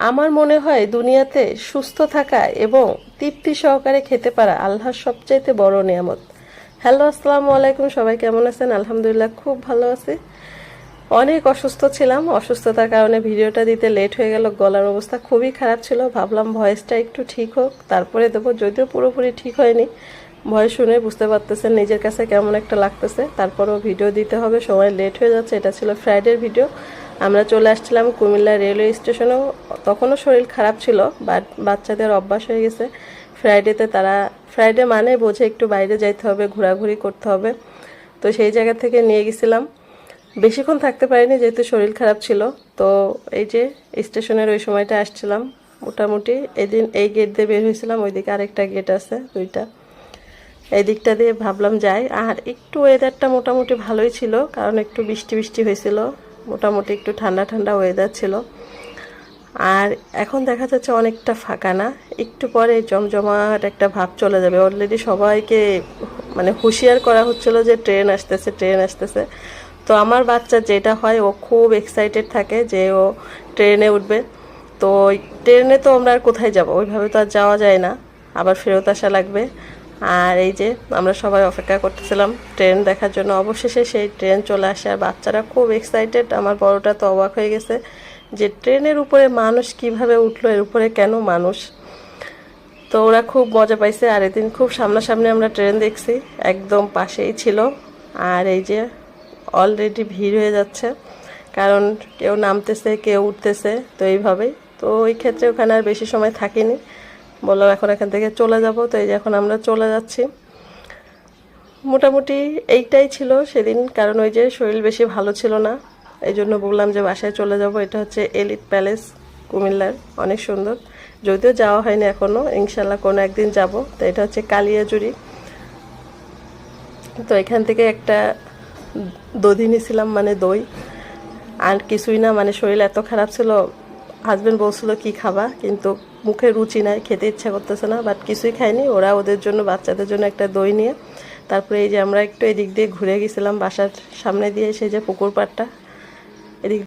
আমার মনে হয় দুনিয়াতে সুস্থ থাকা এবং তৃপ্তি সহকারে খেতে পারা আল্লাহর সবচাইতে বড় নিয়ামত। হ্যালো, আসসালামু আলাইকুম। সবাই কেমন আছেন? আলহামদুলিল্লাহ খুব ভালো আছি। অনেক অসুস্থ ছিলাম, অসুস্থতার কারণে ভিডিওটা দিতে লেট হয়ে গেল। গলার অবস্থা খুবই খারাপ ছিল, ভাবলাম ভয়েসটা একটু ঠিক হোক তারপরে দেবো। যদিও পুরোপুরি ঠিক হয়নি, ভয়েস শুনে বুঝতে পারতেছেন নিজের কাছে কেমন একটা লাগতেছে। তারপরেও ভিডিও দিতে হবে, সময় লেট হয়ে যাচ্ছে। এটা ছিল ফ্রাইডের ভিডিও। আমরা চলে আসছিলাম কুমিল্লা রেলওয়ে স্টেশনেও। তখনও শরীর খারাপ ছিল, বাট বাচ্চাদের অভ্যাস হয়ে গেছে ফ্রাইডেতে, তারা ফ্রাইডে মানে বোঝে একটু বাইরে যাইতে হবে, ঘোরাঘুরি করতে হবে। তো সেই জায়গা থেকে নিয়ে গেছিলাম। বেশিক্ষণ থাকতে পারিনি যেহেতু শরীর খারাপ ছিল। তো এই যে স্টেশনের ওই সময়টা আসছিলাম মোটামুটি। এদিন এই গেট দিয়ে বের হয়েছিলাম, ওইদিকে আরেকটা গেট আছে দুইটা, এই দিকটা দিয়ে ভাবলাম যাই। আর একটু ওয়েদারটা মোটামুটি ভালোই ছিল, কারণ একটু বৃষ্টি বৃষ্টি হয়েছিল, মোটামুটি একটু ঠান্ডা ঠান্ডা ওয়েদার ছিল। আর এখন দেখা যাচ্ছে অনেকটা ফাঁকা না, একটু পরে জমজমাট একটা ভাব চলে যাবে। অলরেডি সবাইকে মানে হুঁশিয়ার করা হচ্ছিল যে ট্রেন আসতেছে, ট্রেন আসতেছে। তো আমার বাচ্চা যেটা হয়, ও খুব এক্সাইটেড থাকে যে ও ট্রেনে উঠবে। তো ট্রেনে তো আমরা আর কোথায় যাব, ওইভাবে তো আর যাওয়া যায় না, আবার ফেরত আসা লাগবে। আর এই যে আমরা সবাই অপেক্ষা করতেছিলাম ট্রেন দেখার জন্য। অবশেষে সেই ট্রেন চলে আসে, আর বাচ্চারা খুব এক্সাইটেড। আমার বড়টা তো অবাক হয়ে গেছে যে ট্রেনের উপরে মানুষ কিভাবে উঠলো, এর উপরে কেন মানুষ। তো ওরা খুব মজা পাইছে। আর এদিন খুব সামনাসামনি আমরা ট্রেন দেখছি, একদম পাশেই ছিল। আর এই যে অলরেডি ভিড় হয়ে যাচ্ছে, কারণ কেউ নামতেছে কেউ উঠতেছে, তো এইভাবেই। তো ওই ক্ষেত্রে ওখানে আর বেশি সময় থাকিনি, বললাম এখন এখান থেকে চলে যাব। তো এই যে এখন আমরা চলে যাচ্ছি। মোটামুটি এইটাই ছিল সেদিন, কারণ ওই যে শরীর বেশি ভালো ছিল না, এই জন্য বললাম যে বাসায় চলে যাব। এটা হচ্ছে এলিট প্যালেস কুমিল্লার, অনেক সুন্দর। যদিও যাওয়া হয়নি এখনও, ইনশাল্লাহ কোনো একদিন যাব। তো এটা হচ্ছে কালিয়াজুড়ি। তো এখান থেকে একটা দধি নিয়েছিলাম, মানে দই, আর কিছুই না। মানে শরীর এত খারাপ ছিল, হাজব্যান্ড বলছিল কি খাবা, কিন্তু মুখে রুচি নাই, খেতে ইচ্ছা করতেছে না, বাট কিছুই খাইনি। ওরা ওদের জন্য, বাচ্চাদের জন্য একটা দই নিয়ে তারপরে এই যে আমরা একটু এদিক দিয়ে ঘুরে গেছিলাম বাসার সামনে দিয়ে। সেই যে পুকুর পাড়টা,